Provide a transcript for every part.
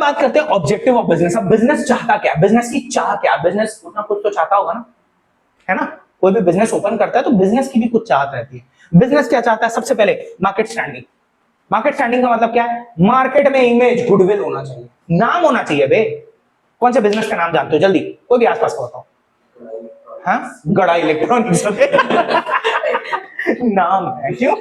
बात करते हैं ऑब्जेक्टिव ऑफ बिजनेस। अब बिजनेस चाहता क्या, बिजनेस की चाह क्या, बिजनेस कुछ ना कुछ तो चाहता होगा ना, है ना। कोई भी बिजनेस ओपन करता है तो बिजनेस की भी कुछ चाहत रहती है। बिजनेस क्या चाहता है, सबसे पहले मार्केट स्टैंडिंग। मार्केट स्टैंडिंग का मतलब क्या है, मार्केट में इमेज, गुडविल होना चाहिए, नाम होना चाहिए बे। कौन से बिजनेस का नाम जानते हो, जल्दी कोई भी आसपास का बताओ। हाँ, गड़ा इलेक्ट्रॉनिक्स नाम है, क्यों?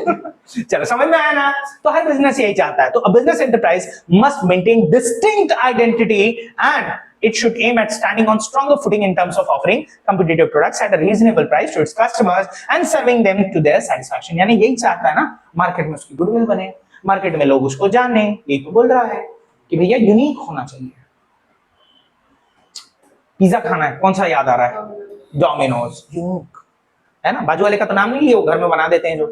चलो समझ में आया ना। तो हर बिजनेस यही चाहता है। तो a business enterprise must maintain distinct identity and it should aim at standing on stronger footing in terms of offering competitive products at a reasonable price to its customers and serving them to their satisfaction। यानी यही चाहता है ना, market में उसकी goodwill बने, market में लोग उसको जाने। यही तो बोल रहा है कि भैया यूनिक होना चाहिए। पिज्जा खाना है, कौन सा याद आ रहा है, डोमिनोज, यूनिक है ना। बाजू वाले का तो नाम नहीं लिया, वो घर में बना देते हैं जो,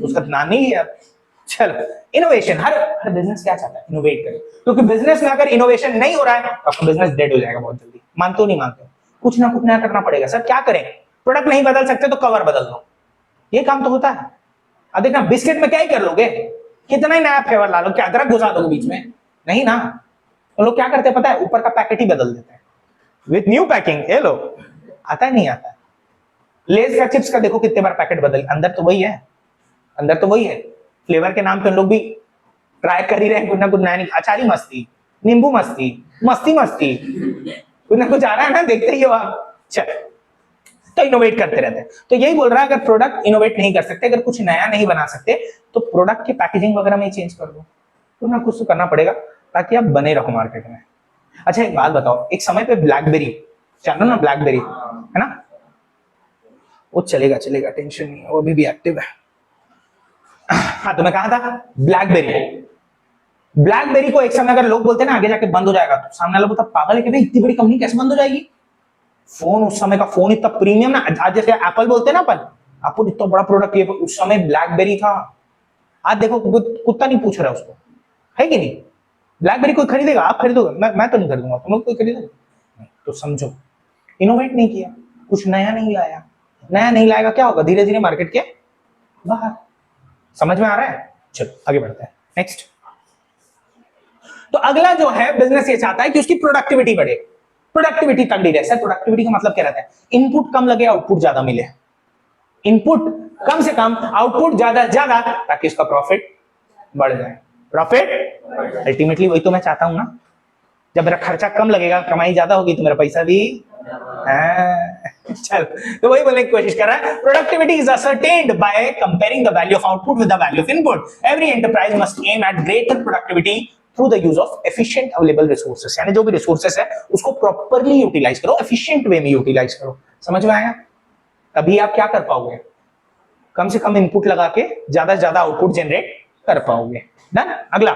उसका तो नाम नहीं लिया। चलो, इनोवेशन, हर बिजनेस क्या चाहता है, इनोवेट करे। क्योंकि बिजनेस में अगर इनोवेशन नहीं हो रहा है तो आपका बिजनेस डेड हो जाएगा बहुत जल्दी। मानते हो नहीं मानते हो, कुछ ना कुछ नया करना पड़ेगा। सर क्या करें, प्रोडक्ट नहीं बदल सकते तो कवर बदल दो, ये काम तो होता है। अब देखना, बिस्किट में क्या ही कर लोगे, कितना ही नया फ्लेवर ला लो, क्या अदरक घुसा दोगे बीच में, नहीं ना। तो लोग क्या करते हैं पता है, ऊपर का पैकेट ही बदल देते हैं विथ न्यू पैकिंग। ये लो, आता है नहीं आता है। लेज का चिप्स का देखो कितने बार पैकेट बदल, अंदर तो वही है, अंदर तो वही है। फ्लेवर के नाम पे लोग भी ट्राई कर ही रहे हैं कुछ ना कुछ नया। अचारी मस्ती, नींबू मस्ती, मस्ती मस्ती, कुछ ना कुछ आ रहा है ना, देखते ही हो आप। चल, तो इनोवेट करते रहते हैं। तो यही बोल रहा है, अगर प्रोडक्ट इनोवेट नहीं कर सकते, अगर कुछ नया नहीं बना सकते, तो प्रोडक्ट की पैकेजिंग वगैरह में चेंज कर दो। कुछ ना कुछ तो करना पड़ेगा ताकि आप बने रहो मार्केट में। अच्छा एक बात बताओ, एक समय पे ब्लैकबेरी, जानो ना ब्लैकबेरी, है ना, वो चलेगा चलेगा, टेंशन नहीं है, वो अभी भी एक्टिव है। हाँ, तो मैं कहा था ब्लैकबेरी, ब्लैकबेरी को एक समय अगर लोग बोलते हैं ना आगे जाके बंद हो जाएगा, तो सामने वाला बोलता पागल है कि भाई इतनी बड़ी कंपनी कैसे बंद हो जाएगी। फोन उस समय का फोन इतना प्रीमियम ना, आज जैसे एप्पल बोलते हैं ना अपन, आपको इतना बड़ा प्रोडक्ट, ये उस समय ब्लैकबेरी था। आज देखो कुत्ता नहीं पूछ रहा उसको, है कि नहीं। ब्लैकबेरी कोई खरीदेगा, आप खरीदोगे, मैं तो नहीं खरीदूंगा, तुम लोग कोई खरीदोगे। तो समझो, इनोवेट नहीं किया, कुछ नया नहीं लाया। नया नहीं लाएगा क्या होगा, धीरे धीरे मार्केट के बाहर। समझ में आ रहा है। चलो आगे बढ़ते हैं, नेक्स्ट। तो अगला जो है, बिजनेस ये चाहता है कि उसकी प्रोडक्टिविटी बढ़े। प्रोडक्टिविटी तगड़ी रहे। सर प्रोडक्टिविटी का मतलब क्या रहता है, इनपुट कम लगे, आउटपुट ज्यादा मिले। इनपुट कम से कम, आउटपुट ज्यादा ज्यादा, ताकि उसका प्रॉफिट बढ़ जाए। प्रॉफिट अल्टीमेटली वही तो मैं चाहता हूं ना। जब मेरा खर्चा कम लगेगा, कमाई ज्यादा होगी, तो मेरा पैसा भी चल। तो वही बोलने की कोशिश कर रहा है, productivity is ascertained by comparing the value of output with the value of input. Every enterprise must aim at greater productivity through the use of efficient available resources। यानी जो भी रिसोर्सेस है उसको प्रॉपरली यूटिलाइज करो, efficient way में utilise करो। समझ में आया। तभी आप क्या कर पाओगे, कम से कम इनपुट लगा के ज्यादा से ज्यादा आउटपुट जनरेट कर पाओगे। डन। अगला,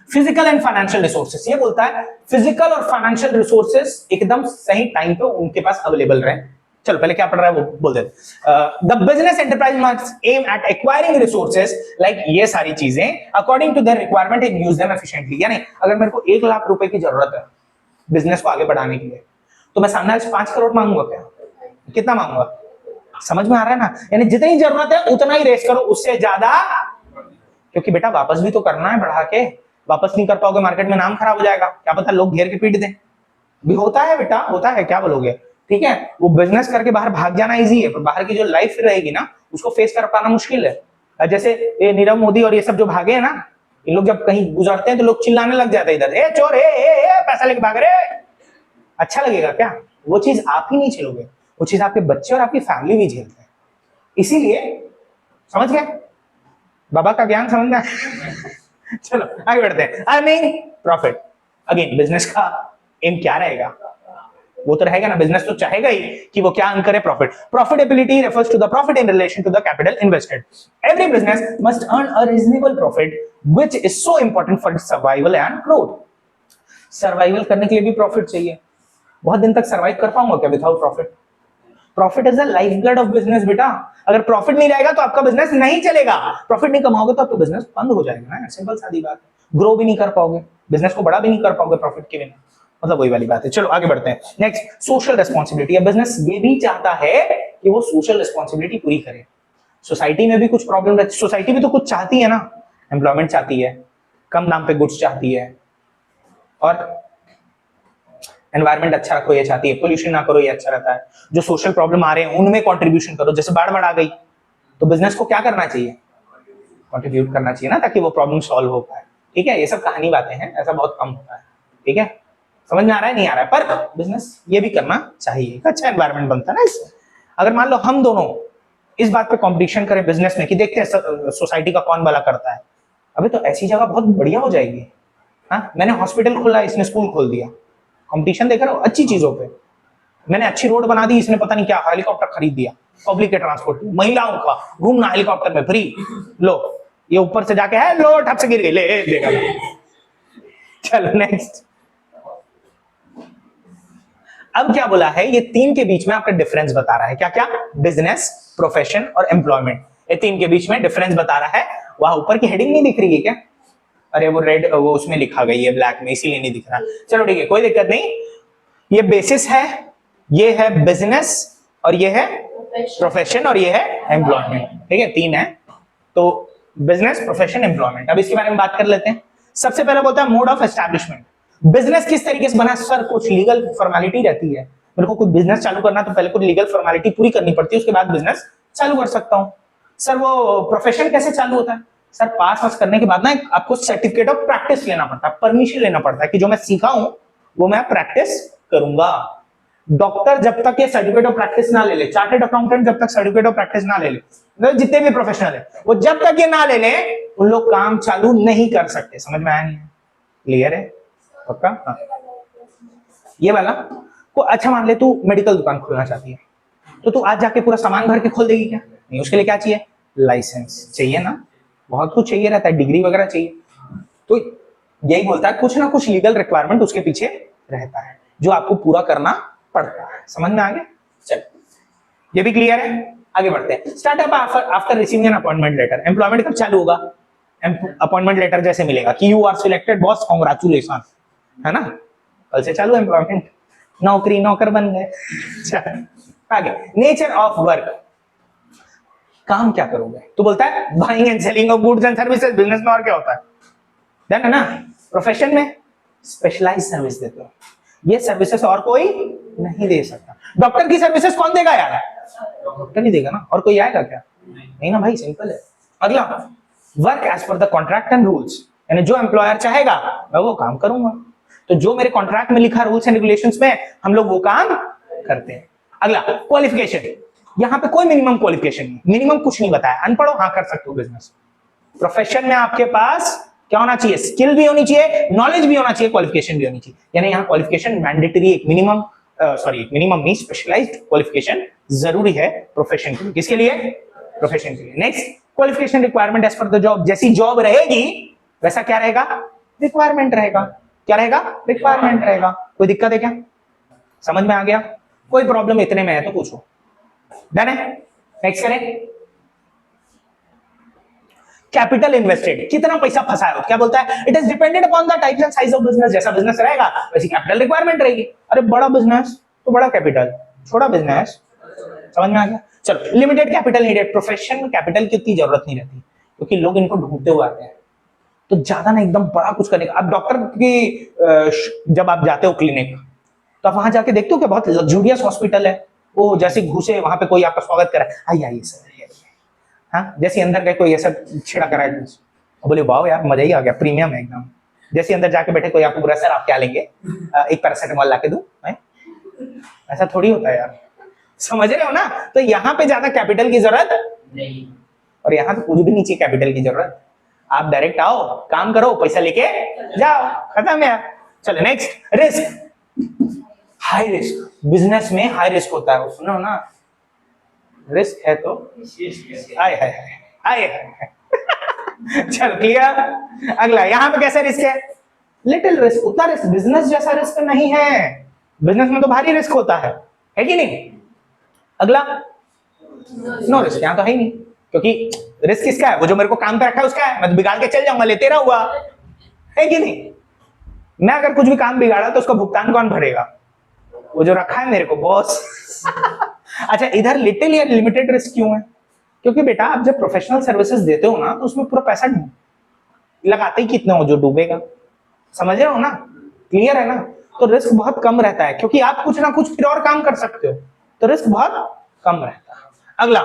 फिजिकल एंड फाइनेंशियल रिसोर्सेस। ये बोलता है फिजिकल और फाइनेंशियल रिसोर्सेस एकदम सही टाइम पे उनके पास अवेलेबल रहे। चलो पहले क्या पढ़ रहा है वो बोल देते। The business enterprise must aim at acquiring resources like, ये सारी चीजें according to their requirement and use them efficiently. यानी अगर मेरे को 1 लाख रुपए की जरूरत है बिजनेस को आगे बढ़ाने के लिए, तो मैं सामने से 5 करोड़ मांगूंगा क्या, कितना मांगूंगा। समझ में आ रहा है ना। यानी जितनी जरूरत है उतना ही रेस करो, उससे ज्यादा, क्योंकि बेटा वापस भी तो करना है बढ़ा के। वापस नहीं कर पाओगे, मार्केट में नाम खराब हो जाएगा, क्या पता लोग घेर के पीट दें। भी होता है बेटा, होता है, क्या बोलोगे। ठीक है, वो बिजनेस करके बाहर भाग जाना इजी है, पर बाहर की जो लाइफ रहेगी ना, उसको फेस कर पाना मुश्किल है। जैसे ये नीरव मोदी और ये सब जो भागे हैं ना, इन लोग जब कहीं गुजरते हैं तो लोग चिल्लाने लग जाते हैं इधर, ए चोर, ए पैसा लेके भाग रहे। अच्छा लगेगा क्या, वो चीज आप ही नहीं झेलोगे, वो चीज आपके बच्चे और आपकी फैमिली भी झेलते हैं। इसीलिए, समझ गए बाबा का ज्ञान, समझ में। चलो आगे बढ़ते हैं। Earning profit. अगेन बिजनेस का एम क्या रहेगा, वो तो रहेगा ना, बिजनेस तो चाहेगा ही कि वो क्या अर्न करे, profit. Profitability refers to the profit in relation to the capital invested. Every business must earn a reasonable profit which is so important for survival and growth. Survival करने के लिए भी प्रॉफिट चाहिए। बहुत दिन तक सर्वाइव कर पाऊंगा क्या without profit. Profit is the life blood of business बेटा। अगर प्रॉफिट नहीं रहेगा तो आपका बिजनेस नहीं चलेगा। प्रॉफिट नहीं कमाओगे तो आपका बिजनेस बंद हो जाएगा ना, सिंपल सादी बात है। ग्रो भी नहीं कर पाओगे, बिजनेस को बड़ा भी नहीं कर पाओगे प्रॉफिट के बिना। मतलब वही वाली बात है। चलो आगे बढ़ते हैं। Next, social responsibility. बिजनेस ये भी चाहता है कि वो सोशल रिस्पांसिबिलिटी पूरी करे। सोसाइटी में भी कुछ प्रॉब्लम रहती है, सोसाइटी भी तो कुछ चाहती है ना, एम्प्लॉयमेंट चाहती है, कम दाम पे गुड्स चाहती है, और एनवायरमेंट अच्छा रखो ये चाहती है, पोल्यूशन ना करो ये अच्छा रहता है, जो सोशल प्रॉब्लम आ रहे हैं उनमें कंट्रीब्यूशन करो, जैसे बाढ़ आ गई तो बिजनेस को क्या करना चाहिए, कंट्रीब्यूट करना चाहिए ना, ताकि वो प्रॉब्लम सॉल्व हो पाए। ठीक है, ये सब कहानी बातें हैं, ऐसा बहुत कम होता है। ठीक है, समझ में आ रहा है नहीं आ रहा है, पर बिजनेस ये भी करना चाहिए, एक अच्छा एनवायरमेंट बनता है ना इससे। अगर मान लो हम दोनों इस बात पे कंपटीशन करें बिजनेस में कि देखते हैं सोसाइटी का कौन भला करता है, अबे तो ऐसी जगह बहुत बढ़िया हो जाएगी। हाँ, मैंने हॉस्पिटल खोला, इसने स्कूल खोल दिया, कंपटीशन देख रहे हो अच्छी चीजों पे। मैंने अच्छी रोड बना दी, इसने पता नहीं क्या हेलीकॉप्टर खरीद दिया, पब्लिक के ट्रांसपोर्ट, महिलाओं का घूमना हेलीकॉप्टर में फ्री, लो ये ऊपर से जाके है लो ठप से गिर गई, ले देगा। चलो नेक्स्ट, अब क्या बोला है, ये तीन के बीच में आपका डिफरेंस बता रहा है, क्या क्या, बिजनेस, प्रोफेशन और एम्प्लॉयमेंट, ये तीन के बीच में डिफरेंस बता रहा है। वहां ऊपर की हेडिंग नहीं दिख रही है क्या, अरे वो रेड वो उसमें लिखा गई है ब्लैक में, इसीलिए नहीं दिख रहा। चलो ठीक है, कोई दिक्कत नहीं, ये बेसिस है, ये है बिजनेस और ये है प्रोफेशन और ये है एम्प्लॉयमेंट। ठीक है, तीन है, तो बिजनेस, प्रोफेशन, एम्प्लॉयमेंट। अब इसके बारे में बात कर लेते हैं। सबसे पहले बोलता है मोड ऑफ एस्टैब्लिशमेंट। बिजनेस किस तरीके से बना, सर कुछ लीगल फॉर्मेलिटी रहती है, मेरे को कुछ बिजनेस चालू करना तो पहले कुछ लीगल फॉर्मेलिटी पूरी करनी पड़ती है, उसके बाद बिजनेस चालू कर सकता हूं। सर वो प्रोफेशन कैसे चालू होता है, सर पास करने के बाद ना आपको सर्टिफिकेट ऑफ प्रैक्टिस लेना पड़ता है, परमिशन लेना पड़ता है कि जो मैं सीखा हूं वो मैं प्रैक्टिस करूंगा। डॉक्टर जब तक ये सर्टिफिकेट ऑफ प्रैक्टिस ना ले ले, चार्टर्ड अकाउंटेंट जब तक सर्टिफिकेट ऑफ प्रैक्टिस ना ले ले, मतलब जितने भी प्रोफेशनल है वो जब तक ये ना ले ले उन लोग काम चालू नहीं कर सकते। समझ में आया नहीं है, क्लियर है पक्का? हाँ। ये वाला को अच्छा मान ले तू मेडिकल दुकान खोलना चाहती है, तो तू आज जाके पूरा सामान भर के खोल देगी क्या? नहीं, उसके लिए क्या चाहिए, लाइसेंस चाहिए ना, बहुत कुछ चाहिए रहता है, डिग्री वगैरह चाहिए। तो यही बोलता है कुछ ना कुछ लीगल रिक्वायरमेंट उसके पीछे रहता है जो आपको पूरा करना पड़ता है। समझ में आ गया? चल ये भी क्लियर है, आगे बढ़ते हैं। Startup after receiving an appointment letter. Employment कब चालू होगा, अपॉइंटमेंट लेटर जैसे मिलेगा कि you are selected boss congratulation, है ना, कल से चालू एम्प्लॉयमेंट, नौकरी नौकर बन गए। चल आगे, नेचर ऑफ वर्क, काम क्या करोगे? तो बोलता है buying and selling of goods and services. Business में और क्या होता है, डन है ना। प्रोफेशन में स्पेशलाइज्ड सर्विस देते हो, ये सर्विसेज और कोई नहीं दे सकता। डॉक्टर की सर्विसेज कौन देगा यार, डॉक्टर ही देगा ना, और कोई आएगा क्या? नहीं ना भाई, सिंपल है। अगला, work as per the contract and rules, यानी जो एम्प्लॉयर चाहेगा मैं वो काम करूंगा, तो जो मेरे कॉन्ट्रैक्ट में लिखा रूल्स एंड रेगुलेशंस में हम लोग वो काम करते हैं। अगला, क्वालिफिकेशन, यहां पे कोई मिनिमम क्वालिफिकेशन नहीं, मिनिमम कुछ नहीं बताया, अनपढ़ हो हाँ कर सकते हो बिजनेस। प्रोफेशन में आपके पास क्या होना चाहिए, स्किल भी होनी चाहिए, नॉलेज भी होना चाहिए, क्वालिफिकेशन भी होनी चाहिए। यानी यहाँ क्वालिफिकेशन मैंडेटरी, एक मिनिमम एक मिनिमम नहीं, स्पेशलाइज्ड क्वालिफिकेशन जरूरी है प्रोफेशन के लिए। किसके लिए? प्रोफेशन के लिए। Next, qualification requirement as per the job, जैसी जॉब रहेगी वैसा क्या रहेगा, रिक्वायरमेंट रहेगा। क्या रहेगा? रिक्वायरमेंट रहेगा। कोई दिक्कत है क्या? समझ में आ गया? कोई प्रॉब्लम इतने में है तो पूछो। डन है? नेक्स्ट करें। कैपिटल इन्वेस्टेड, कितना पैसा फंसा है, क्या बोलता है, it is dependent upon the types and size of business. जैसा बिजनेस रहेगा वैसी कैपिटल रिक्वायरमेंट रहेगी। अरे बड़ा बिजनेस तो बड़ा कैपिटल, छोटा बिजनेस, समझ में आ गया? चलो, लिमिटेड कैपिटल नीडेड, प्रोफेशन में कैपिटल की उतनी जरूरत नहीं रहती क्योंकि लोग इनको ढूंढते हुए आते हैं, तो ज्यादा ना एकदम बड़ा कुछ करने का। अब डॉक्टर की जब आप जाते हो क्लिनिक तो आप वहां जाके देखते हो कि बहुत लग्जूरियस हॉस्पिटल है, वो जैसे घुसे वहां पे कोई आपका स्वागत करे, आइए आइए सर, हाँ, जैसे अंदर गए कोई ऐसा छिड़ा करा है, बोले वाह यार मजा ही आ गया, प्रीमियम है एकदम। जैसे अंदर जाके बैठे कोई आपको बोला सर आप क्या लेंगे, एक पैरासिटामोल ला के दूं, ऐसा थोड़ी होता है यार, समझ रहे हो ना? तो यहाँ पे ज्यादा कैपिटल की जरूरत नहीं, और यहाँ तो कुछ भी नहीं चाहिए कैपिटल की जरूरत। आप डायरेक्ट आओ, काम करो, पैसा लेके जाओ, खत्म है। चलो next, risk, high risk. Business में हाई रिस्क होता है, सुनो ना, रिस्क है तो आए है आए है। चलो क्लियर। अगला, यहां पे कैसा रिस्क है, लिटिल रिस्क, उतना रिस्क बिजनेस जैसा रिस्क नहीं है। बिजनेस में तो भारी रिस्क होता है कि नहीं? अगला, नो रिस्क, यहां तो है ही नहीं, क्योंकि रिस्क किसका है, वो जो मेरे को काम पे रखा है उसका है, मैं तो बिगाड़ के चल जाऊंगा, लेते रहूंगा, है कि नहीं? मैं अगर कुछ भी काम बिगाड़ा तो उसका भुगतान कौन भरेगा, वो जो रखा है मेरे को, बॉस। अच्छा, इधर लिटिल या लिमिटेड रिस्क क्यों है? क्योंकि बेटा आप जब प्रोफेशनल सर्विसेज देते हो ना तो उसमें पूरा पैसा लगाते ही कितने हो जो डूबेगा, समझ रहे हो ना? क्लियर है ना? तो रिस्क बहुत कम रहता है क्योंकि आप कुछ ना कुछ फिर और काम कर सकते हो, तो रिस्क बहुत कम रहता है। अगला,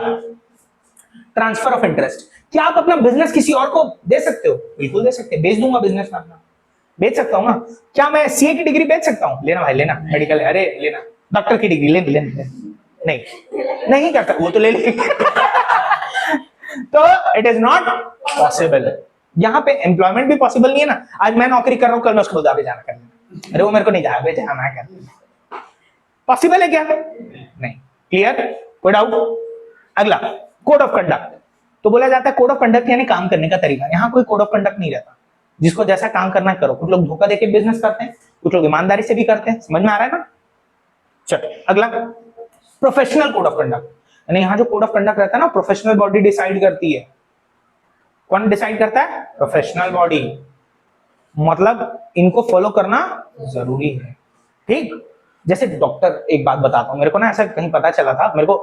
ट्रांसफर ऑफ इंटरेस्ट। क्या आप अपना बिजनेस किसी और को दे सकते हो? बिल्कुल दे सकते हैं, बेच दूंगा बिजनेस में अपना, बेच सकता हूँ ना। क्या मैं सीए की डिग्री बेच सकता हूँ? लेना भाई लेना, मेडिकल, अरे लेना, डॉक्टर की डिग्री लेना लेना, नहीं नहीं करता वो तो ले ले तो इट इज नॉट पॉसिबल। यहाँ पे एम्प्लॉयमेंट भी पॉसिबल नहीं है ना। आज मैं नौकरी कर रहा हूँ, कल मैं उसको बोलता अभी जाना करना, अरे वो मेरे को नहीं जाना, जाना है कर, पॉसिबल है क्या? नहीं। क्लियर? कोई डाउट? अगला, कोड ऑफ कंडक्ट। तो बोला जाता है कोड ऑफ कंडक्ट यानी काम करने का तरीका। यहाँ कोई कोड ऑफ कंडक्ट नहीं रहता, जिसको जैसा काम करना है करो। कुछ लोग धोखा देके बिजनेस करते हैं, कुछ लोग ईमानदारी से भी करते हैं। समझ में आ रहा है ना? चलो अगला, प्रोफेशनल कोड ऑफ कंडक्ट। यानी यहाँ जो कोड ऑफ कंडक्ट रहता है ना, प्रोफेशनल बॉडी डिसाइड करती है। कौन डिसाइड करता है? Professional body. मतलब इनको फॉलो करना जरूरी है, ठीक? जैसे डॉक्टर, एक बात बताता हूँ, मेरे को ना ऐसा कहीं पता चला था, मेरे को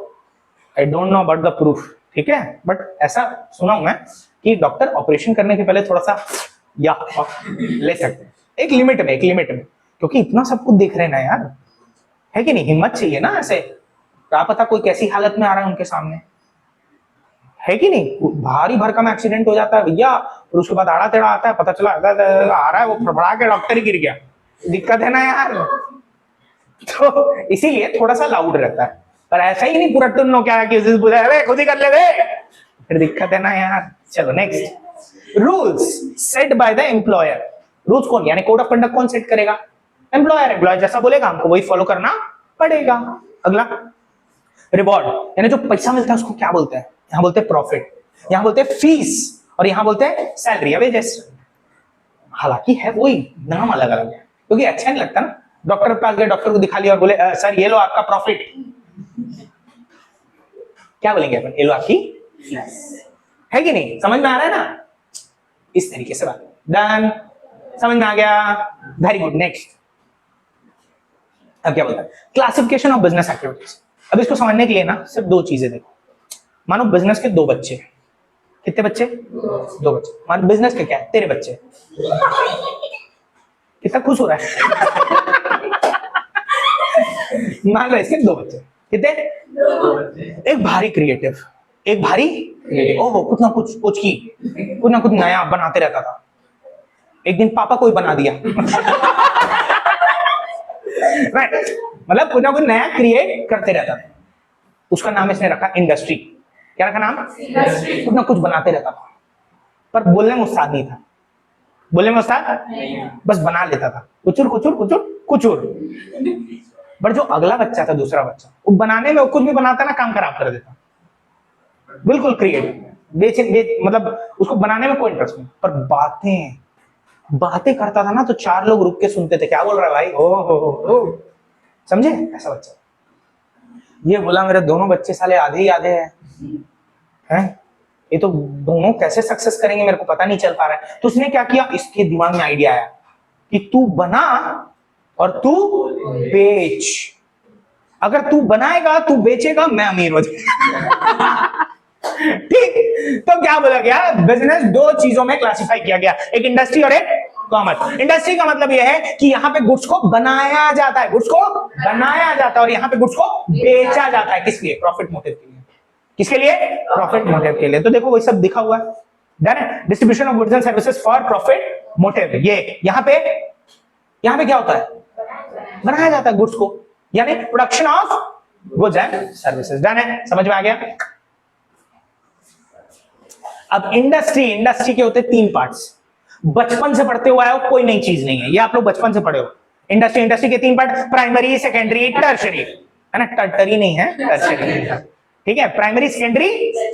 I don't know about the proof, ठीक है, बट ऐसा सुना हूं मैं कि डॉक्टर ऑपरेशन करने के पहले थोड़ा सा या ले सकते हैं, एक लिमिट में, क्योंकि इतना सब कुछ देख रहे हैं ना यार, है कि नहीं? हिम्मत चाहिए ना ऐसे, क्या पता कोई कैसी हालत में आ रहा है उनके सामने, है कि नहीं? भारी भरकम एक्सीडेंट हो जाता है भैया, और उसके बाद आड़ा टेढ़ा आता है, पता चला आ रहा है, वो फड़फड़ा के डॉक्टर ही गिर गया, दिक्कत है ना यार। तो इसीलिए थोड़ा सा लाउड रहता है, पर ऐसा ही नहीं पूरा टुन्नो क्या है कि खुद ही कर ले दे, फिर दिक्कत है ना यार। चलो next, rules set by the employer. Rules कौन, यानी कोड ऑफ कंडक्ट कौन सेट करेगा? एम्प्लॉयर। एम्प्लॉयर जैसा बोलेगा हमको वही फॉलो करना पड़ेगा। अगला, रिवॉर्ड, यानी जो पैसा मिलता है उसको क्या बोलते हैं? यहाँ बोलते हैं प्रॉफिट, यहाँ बोलते हैं फीस, और यहाँ बोलते हैं सैलरी या वेजेस। हालांकि है वही, नाम अलग अलग है, क्योंकि अच्छा नहीं लगता ना। डॉक्टर के पास गए, डॉक्टर को दिखा लिया और बोले सर ये लो आपका प्रॉफिट, क्या बोलेंगे अपन? ये लो आपकी, है कि नहीं? समझ में आ रहा है ना? इस तरीके से बात डन, समझ में आ गया? Very good. नेक्स्ट, अब क्या बोलता है? Classification of business activities. अब इसको समझने के लिए ना सिर्फ दो चीजें देखो। मानो बिजनेस के दो बच्चे, कितने बच्चे? दो बच्चे। मानो बिजनेस के क्या है? तेरे बच्चे। कितना खुश हो रहा है मान लो इसके दो बच्चे, कितने? एक भारी क्रिएटिव, एक भारी ओहो कुछ ना कुछ नया बनाते रहता था। एक दिन पापा को ही बना दिया मतलब कुछ ना कुछ नया क्रिएट करते रहता था, उसका नाम इसने रखा इंडस्ट्री। क्या रखा नाम? कुछ ना कुछ बनाते रहता था, पर बोलने में उस्ताद नहीं था। बोलने में उस्ताद, बस बना लेता था, कुचुर कुचुर कुचुर कुचुर। पर जो अगला बच्चा था, दूसरा बच्चा, वो बनाने में कुछ भी बनाता ना, काम खराब कर देता। बिल्कुल क्रिएटिव, मतलब उसको बनाने में कोई इंटरेस्ट नहीं, पर बातें करता था ना, तो चार लोग रुक के सुनते थे, क्या बोल रहा है भाई, ओ समझे? ऐसा बच्चा। ये बोला मेरे दोनों बच्चे साले आधे ही आधे हैं, ये तो दोनों कैसे सक्सेस करेंगे मेरे को पता नहीं चल पा रहा है। तो उसने क्या किया, इसके दिमाग में आइडिया आया कि तू बना और तू बेच। अगर तू बनाएगा, तू बेचेगा, मैं अमीर हो जाऊंगा ठीक। तो क्या बोला गया? बिजनेस दो चीजों में क्लासिफाई किया गया, एक इंडस्ट्री और एक कॉमर्स। इंडस्ट्री का मतलब यह है कि यहाँ पे गुड्स को बनाया जाता है, और यहाँ पे गुड्स को बेचा जाता है। किस लिए? प्रॉफिट मोटिव के लिए। किसके लिए? प्रॉफिट मोटिव के लिए। तो देखो वही सब दिखा हुआ है, डन है। Distribution of goods and services for profit motive. ये यहाँ पे क्या होता है? बनाया जाता है गुड्स को, यानी production of goods and services. Done है, समझ में आ गया? अब इंडस्ट्री के होते तीन पार्ट्स, बचपन से पढ़ते हुए आए हो, कोई नई चीज नहीं है, ये आप लोग बचपन से पढ़े हो। इंडस्ट्री के तीन पार्ट, प्राइमरी, सेकेंडरी, टर्शरी, है ना? टर्टरी नहीं है, टर्शरी, ठीक है? Primary, secondary,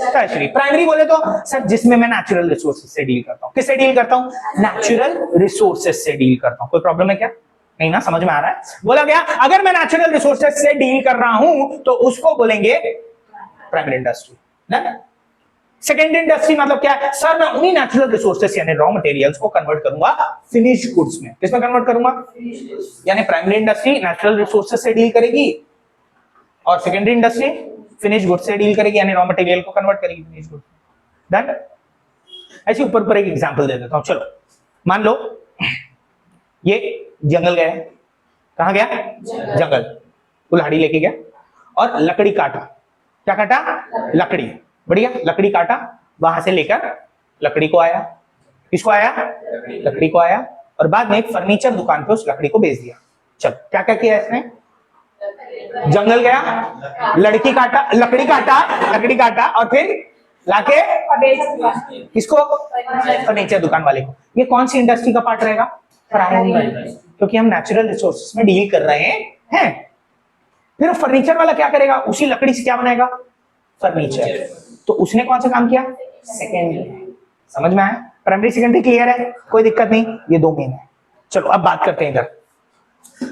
tertiary. प्राइमरी बोले तो सर जिसमें मैं नेचुरल रिसोर्सेज से डील करता हूं। किससे डील करता हूं? नेचुरल रिसोर्सेज से डील करता हूं। कोई प्रॉब्लम है क्या? नहीं ना? समझ में आ रहा है? बोला गया अगर मैं नेचुरल रिसोर्सेज से डील कर रहा हूं तो उसको बोलेंगे प्राइमरी इंडस्ट्री। सेकेंडरी इंडस्ट्री मतलब क्या है? सर मैं उन्हीं नेचुरल रिसोर्सेज यानी रॉ मटेरियल्स को कन्वर्ट करूंगा फिनिश्ड गुड्स में। किसमें कन्वर्ट करूंगा? यानी प्राइमरी इंडस्ट्री नेचुरल रिसोर्सेज से डील करेगी और सेकेंडरी इंडस्ट्री फिनिश्ड गुड्स से डील करेगी, यानी रॉ मटेरियल को कन्वर्ट करेगी फिनिश्ड गुड्स। डन? ऐसे ऊपर एक एग्जांपल दे देता हूं। चलो मान लो ये जंगल गया, कहाँ गया? जंगल, कुल्हाड़ी लेके गया और लकड़ी काटा। क्या काटा? लकड़ी। बढ़िया, लकड़ी काटा, वहां से लेकर लकड़ी को आया। किसको आया? लकड़ी को आया, और बाद में एक फर्नीचर दुकान पे उस लकड़ी को बेच दिया। चल, क्या क्या किया इसने? जंगल गया, लड़की काटा, लकड़ी काटा, लकड़ी काटा और फिर लाके किसको? फर्नीचर दुकान वाले को। ये कौन सी इंडस्ट्री का पार्ट रहेगा? प्राइमरी, क्योंकि हम नेचुरल रिसोर्सेज में डील कर रहे हैं। फिर फर्नीचर वाला क्या करेगा? उसी लकड़ी से क्या बनाएगा? फर्नीचर। तो उसने कौन सा काम किया? सेकेंडरी। समझ में आया? प्राइमरी सेकेंडरी क्लियर है, कोई दिक्कत नहीं, ये दो मेन है। चलो अब बात करते हैं इधर।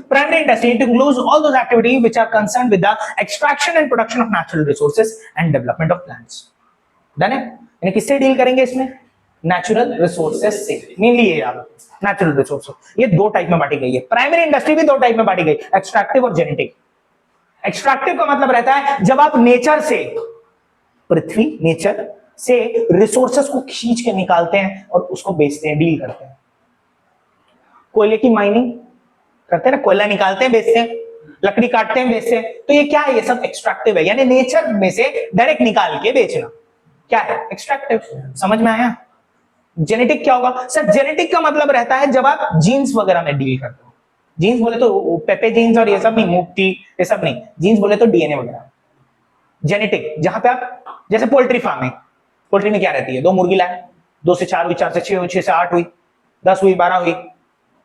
Primary industry includes all those activities which are concerned with the extraction and production of natural resources and development of plants. Done है? यानी किससे डील करेंगे इसमें? नेचुरल रिसोर्सेज से, मेनली ये याद रखो, नेचुरल रिसोर्सेज। ये दो टाइप में बांटी गई है। प्राइमरी इंडस्ट्री भी दो टाइप में बांटी गई, एक्सट्रैक्टिव और जेनेटिक। एक्सट्रैक्टिव का मतलब रहता है जब आप नेचर से, पृथ्वी नेचर से रिसोर्सेज को खींच के निकालते हैं और उसको बेचते हैं, डील करते हैं। कोयले की माइनिंग करते हैं ना, कोयला निकालते हैं बेचते हैं, लकड़ी काटते हैं बेचते हैं। तो ये क्या है? ये सब एक्सट्रैक्टिव है, यानी नेचर में से डायरेक्ट निकाल के बेचना। क्या है? एक्सट्रैक्टिव। समझ में आया? जेनेटिक क्या होगा? सर जेनेटिक का मतलब रहता है जब आप जीन्स वगैरह में डील करते हो। जीन्स बोले तो पेपे जीन्स और ये सब नहीं, मुफ्ती ये सब नहीं, जीन्स बोले तो डीएनए वगैरह। जेनेटिक जहां पे आप, जैसे पोल्ट्री फार्मिंग, पोल्ट्री में क्या रहती है? दो मुर्गी लाए, 2 से 4 हुई, 4 से 6 हुई, 6 से 8 हुई, 10 हुई, 12 हुई,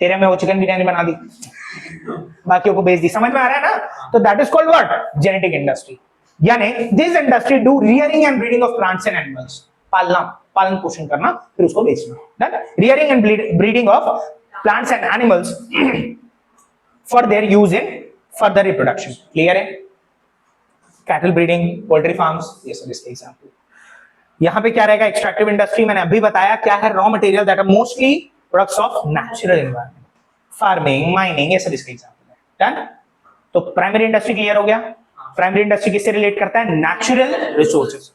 13 में वो चिकन बिरयानी बना दी, बाकियों को बेच दी। समझ में आ रहा है ना? तो that is called what? Genetic industry. यानी this industry do rearing and breeding of plants and animals. पालना, पालन पोषण करना, फिर उसको बेचना। Rearing and breeding of plants and animals for their use in further reproduction. Clear है? कैटल ब्रीडिंग, पोल्ट्री फार्म्स, ये सब इसके एग्जांपल। यहां पे क्या रहेगा? एक्सट्रैक्टिव इंडस्ट्री मैंने अभी बताया क्या है? Raw material that are mostly products of natural environment, farming, mining, ये सब इसके एग्जांपल है। डन? तो प्राइमरी इंडस्ट्री क्लियर हो गया। प्राइमरी इंडस्ट्री किससे रिलेट करता है? Natural resources.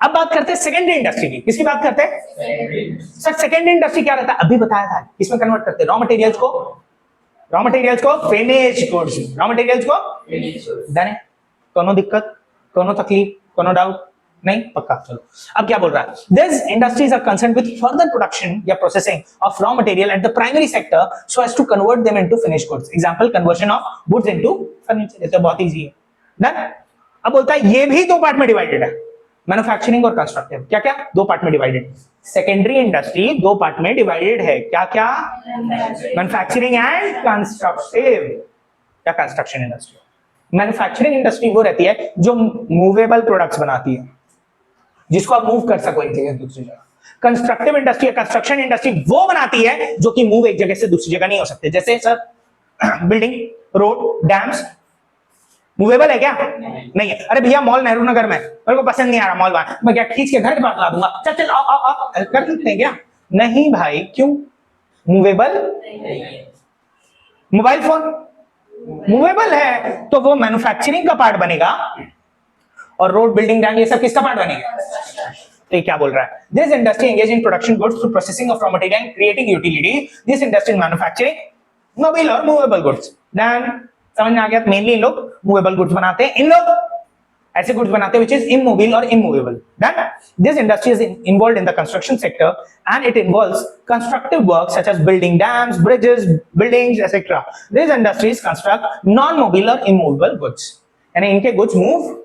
अब बात करते हैं सेकेंडरी इंडस्ट्री की। किसकी बात करते हैं? सर सेकेंडरी इंडस्ट्री क्या रहता है? अभी बताया था, इसमें कन्वर्ट करते हैं रॉ मटेरियल्स को फिनिश गुड्स, रॉ मटेरियल्स को। डन है? कोनो दिक्कत, कोनो तकलीफ, कोनो डाउट नहीं? पक्का? चलो अब क्या बोल रहा है? These industries are concerned with further production या processing of raw material at the primary sector so as to convert them into finished goods. Example, conversion of goods into furniture. ये तो बहुत इजी है। Done? अब बोलता है ये भी दो पार्ट में डिवाइडेड है, मैन्युफैक्चरिंग और कंस्ट्रक्टिव। क्या क्या? दो पार्ट में डिवाइडेड। सेकेंडरी इंडस्ट्री दो पार्ट में डिवाइडेड है। क्या क्या? Manufacturing and constructive. क्या? Construction industry. मैन्युफैक्चरिंग इंडस्ट्री वो रहती है जो मूवेबल प्रोडक्ट्स बनाती है, जिसको आप मूव कर सको एक जगह से दूसरी जगह। कंस्ट्रक्टिव इंडस्ट्री या कंस्ट्रक्शन इंडस्ट्री वो बनाती है जो कि मूव एक जगह से दूसरी जगह नहीं हो सकते। जैसे sir building, road, dams movable है क्या? नहीं है। अरे भैया मॉल नेहरू नगर में, मेरे को पसंद नहीं आ रहा मॉल, वहां मैं क्या खींच के घर के पास ला दूंगा? चल चल आओ आओ आओ, कर सकते हैं क्या? नहीं भाई, क्यों? मूवेबल। मोबाइल फोन मूवेबल है तो वो मैन्युफैक्चरिंग का पार्ट बनेगा, और रोड, बिल्डिंग, डैम ये सब किसका पार्ट बनेगा? तो ये क्या बोल रहा है? This industry engage in production goods through processing of raw material and creating utility. This industry manufacturing mobile और मूवेबल गुड्स। देन समझ में आ गया? मेनली इन लोग मूवेबल गुड्स बनाते हैं, इन लोग ऐसे गुड्स बनाते हैं which is immobile or immovable. Then this industry is involved in the construction sector and it involves constructive work such as building dams, bridges, buildings, etc. These industries construct non-mobile or immovable goods. यानी इनके goods move.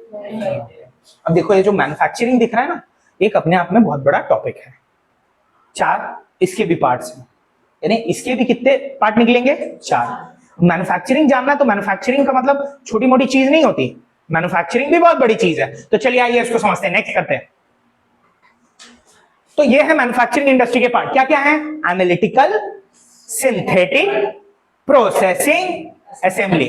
अब देखो ये जो manufacturing दिख रहा है ना, एक अपने आप में बहुत बड़ा टॉपिक है। 4 इसके भी पार्ट्स हैं, यानी इसके भी कितने पार्ट निकलेंगे? 4। मैन्युफैक्चरिंग जानना, तो मैन्युफैक्चरिंग का मतलब छोटी मोटी चीज नहीं होती, मैन्युफैक्चरिंग भी बहुत बड़ी चीज है। तो चलिए आइए इसको समझते हैं, नेक्स्ट करते हैं। तो ये है मैन्युफैक्चरिंग इंडस्ट्री के पार्ट। क्या क्या है? Analytical, synthetic, processing, assembly.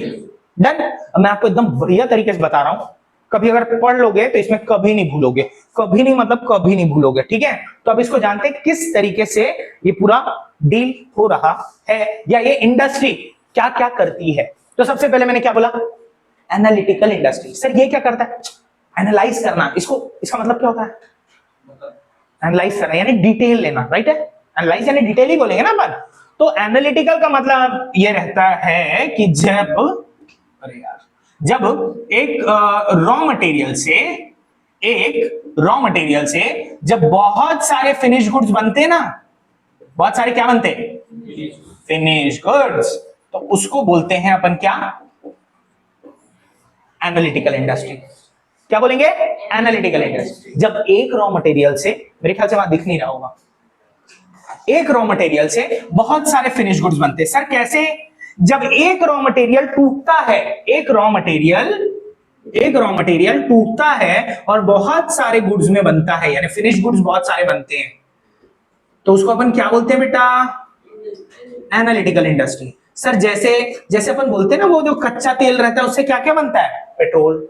Done? मैं आपको एकदम बढ़िया तरीके से बता रहा हूं, कभी अगर पढ़ लोगे तो इसमें कभी नहीं भूलोगे, कभी नहीं मतलब कभी नहीं भूलोगे। ठीक है? तो अब इसको जानते हैं किस तरीके से ये पूरा डील हो रहा है, या ये इंडस्ट्री क्या क्या करती है। तो सबसे पहले मैंने क्या बोला? Analytical industry. सर ये क्या करता है? एनालाइज करना। इसको, इसका मतलब क्या होता है? एनालाइज करना यानी डिटेल लेना, राइट है? एनालाइज यानी डिटेल ही बोलेंगे ना अपन। तो एनालिटिकल का मतलब ये रहता है कि जब एक रॉ मटेरियल से जब बहुत सारे फिनिश गुड्स बनते हैं ना, बहुत सारे क्या बनते हैं, फिनिश गुड्स, तो उसको बोलते हैं अपन क्या, एनालिटिकल इंडस्ट्री। क्या बोलेंगे, एनालिटिकल इंडस्ट्री। जब एक रॉ मटेरियल से, मेरे ख्याल से वहां दिख नहीं रहा होगा, एक रॉ मटेरियल से बहुत सारे फिनिश गुड्स बनते हैं। सर कैसे, जब एक रॉ मटेरियल टूटता है, एक रॉ मटेरियल टूटता है और बहुत सारे गुड्स में बनता है, यानी फिनिश गुड्स बहुत सारे बनते हैं, तो उसको अपन क्या बोलते हैं बेटा, एनालिटिकल इंडस्ट्री। सर जैसे अपन बोलते हैं ना, वो जो कच्चा तेल रहता है उससे क्या क्या बनता है, पेट्रोल,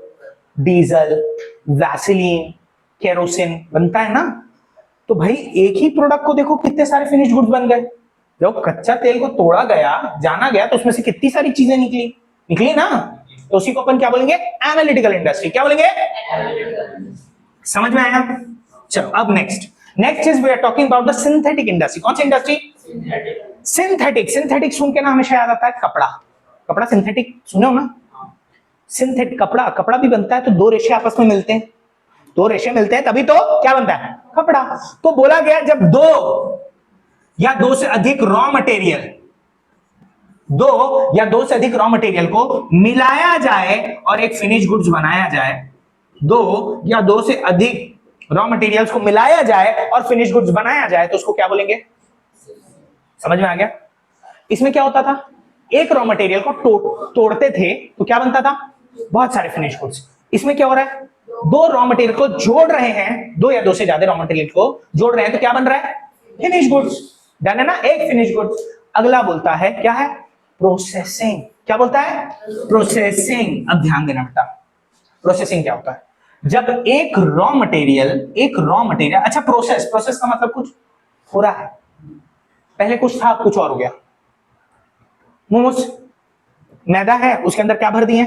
डीजल, वैसलीन, केरोसिन बनता है ना। तो भाई एक ही प्रोडक्ट को देखो कितने सारे फिनिश गुड्स बन गए। जब कच्चा तेल को तोड़ा गया, जाना गया, तो उसमें से कितनी सारी चीजें निकली ना, तो उसी को अपन क्या बोलेंगे, एनालिटिकल इंडस्ट्री। क्या बोलेंगे, समझ में आया। चलो अब next is we are talking about the synthetic industry. कौन सी इंडस्ट्री, सिंथेटिक सुन के ना हमेशा याद आता है कपड़ा सिंथेटिक सुने हो ना। सिंथेटिक कपड़ा भी बनता है, तो दो रेशे आपस में मिलते हैं, तभी तो क्या बनता है, कपड़ा। तो बोला गया जब दो या दो से अधिक रॉ मटेरियल को मिलाया जाए और एक फिनिश गुड्स बनाया जाए, दो या दो से अधिक रॉ मटेरियल्स को मिलाया जाए और फिनिश गुड्स बनाया जाए, तो उसको क्या बोलेंगे, समझ में आ गया। इसमें क्या होता था, एक रॉ मटेरियल को तोड़ते थे तो क्या बनता था, बहुत सारे फिनिश गुड्स। इसमें क्या हो रहा है, दो रॉ मटेरियल को जोड़ रहे हैं, दो या दो से ज्यादा रॉ मटेरियल को जोड़ रहे हैं, तो क्या बन रहा है, फिनिश गुड्स। डन है ना, एक फिनिश गुड्स। अगला बोलता है क्या है, प्रोसेसिंग। क्या बोलता है, प्रोसेसिंग। अब ध्यान देना बेटा, प्रोसेसिंग क्या होता है, जब एक रॉ मटेरियल, अच्छा प्रोसेस का मतलब कुछ हो रहा है, पहले कुछ था कुछ और हो गया। मोमोज मैदा है, उसके अंदर क्या भर दिए,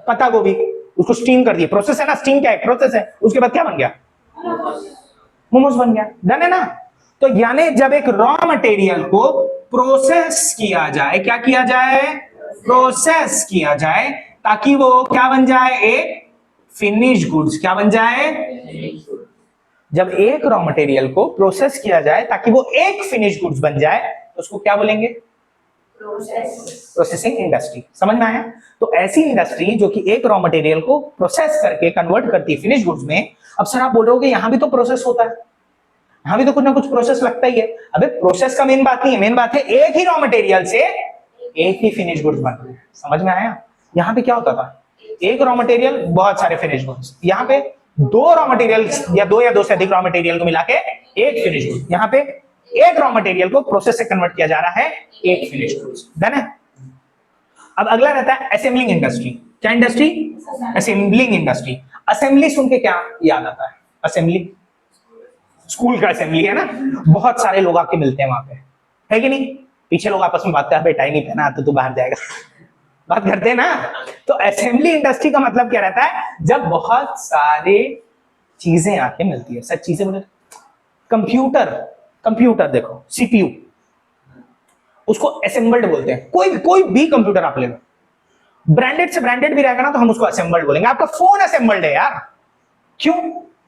पत्ता गोभी, उसको स्टीम कर दिए, प्रोसेस है ना, स्टीम क्या है, प्रोसेस है। उसके बाद क्या बन गया, मोमोज बन गया। डन है ना। तो यानी जब एक रॉ मटेरियल को प्रोसेस किया जाए, क्या किया जाए, प्रोसेस किया जाए, ताकि वो क्या बन जाए, एक फिनिश गुड्स। क्या बन जाए, जब एक रॉ मटेरियल को प्रोसेस किया जाए ताकि वो एक फिनिश गुड्स बन जाए, तो उसको क्या बोलेंगे, प्रोसेसिंग इंडस्ट्री। समझ में आया। तो ऐसी इंडस्ट्री जो कि एक रॉ मटेरियल को प्रोसेस करके कन्वर्ट करती है फिनिश गुड्स में। अब सर आप बोल रहे हो कि यहां भी तो प्रोसेस होता है, यहां भी तो कुछ ना कुछ प्रोसेस लगता ही है। अबे प्रोसेस का मेन बात नहीं है, मेन बात है एक ही रॉ मटेरियल से एक ही फिनिश गुड्स बन रहे हैं। समझ में आया। यहां पे क्या होता था, एक रॉ मटेरियल बहुत सारे फिनिश गुड्स, यहां पे दो रॉ मटेरियल या दो से अधिक रॉ मटेरियल को मिला के एक फिनिश गुड्स। यहां पे एक रॉ मटेरियल को प्रोसेस से कन्वर्ट किया जा रहा है एक फिनिश गुड्स। डन है। अब अगला रहता है असेंबलिंग इंडस्ट्री। क्या इंडस्ट्री, असेंबलिंग इंडस्ट्री। असेंबली सुन के क्या याद आता है, असेंबली स्कूल का असेंबली है ना, बहुत सारे लोग आके मिलते हैं वहां पे, है कि नहीं। पीछे लोग आपस में बात करते हैं, टाई नहीं पहना तो तू बाहर जाएगा, बात करते हैं ना। तो असेंबली इंडस्ट्री का मतलब क्या रहता है, जब बहुत सारे चीजें आके मिलती है। सच चीजें बोले, कंप्यूटर देखो, सीपीयू, उसको असेंबल्ड बोलते हैं। कोई भी कंप्यूटर आप ले लो, ब्रांडेड से ब्रांडेड भी रहेगा ना, तो हम उसको असेंबल्ड बोलेंगे। आपका फोन असेंबल्ड है यार, क्यों,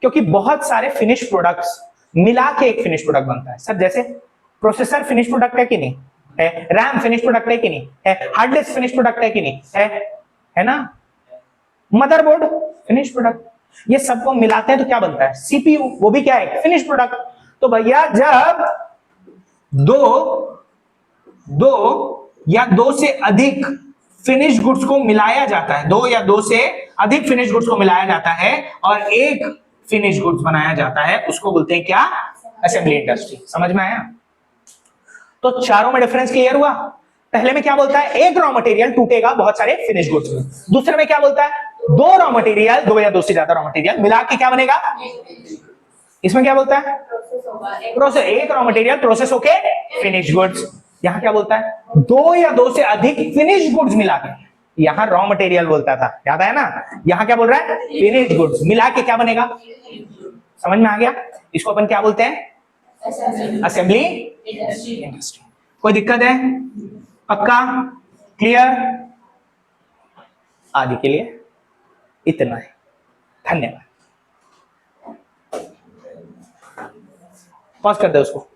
क्योंकि बहुत सारे फिनिश प्रोडक्ट्स मिला के एक फिनिश प्रोडक्ट बनता है। सर जैसे प्रोसेसर फिनिश प्रोडक्ट है कि नहीं है, रैम फिनिश प्रोडक्ट है कि नहीं है, हार्ड डिस्क फिनिश प्रोडक्ट है कि नहीं है ना, मदरबोर्ड फिनिश प्रोडक्ट। ये सबको मिलाते हैं तो क्या बनता है, सीपीयू, वो भी क्या है, फिनिश प्रोडक्ट। तो भैया जब दो या दो से अधिक फिनिश गुड्स को मिलाया जाता है, दो या दो से अधिक फिनिश गुड्स को मिलाया जाता है और एक फिनिश गुड्स बनाया जाता है, उसको बोलते हैं क्या, असेंबली इंडस्ट्री। समझ में आया। तो चारों में डिफरेंस क्लियर हुआ। पहले में क्या बोलता है, एक रॉ मटेरियल टूटेगा बहुत सारे फिनिश गुड्स में। दूसरे में क्या बोलता है, दो रॉ मटेरियल, दो या दो से ज्यादा रॉ मटेरियल मिला के क्या बनेगा। इसमें क्या बोलता है, प्रोसेस, एक रॉ मटेरियल प्रोसेस होके फिनिश गुड्स। यहां क्या बोलता है, दो या दो से अधिक फिनिश गुड्स मिला के, यहां रॉ मटेरियल बोलता था, याद है ना, यहां क्या बोल रहा है, फिनिश गुड्स मिला के क्या बनेगा। समझ में आ गया। इसको अपन क्या बोलते हैं, असेंबली इंडस्ट्री। कोई दिक्कत है? पक्का? क्लियर? आगे के लिए इतना है। धन्यवाद। पॉज कर दे उसको।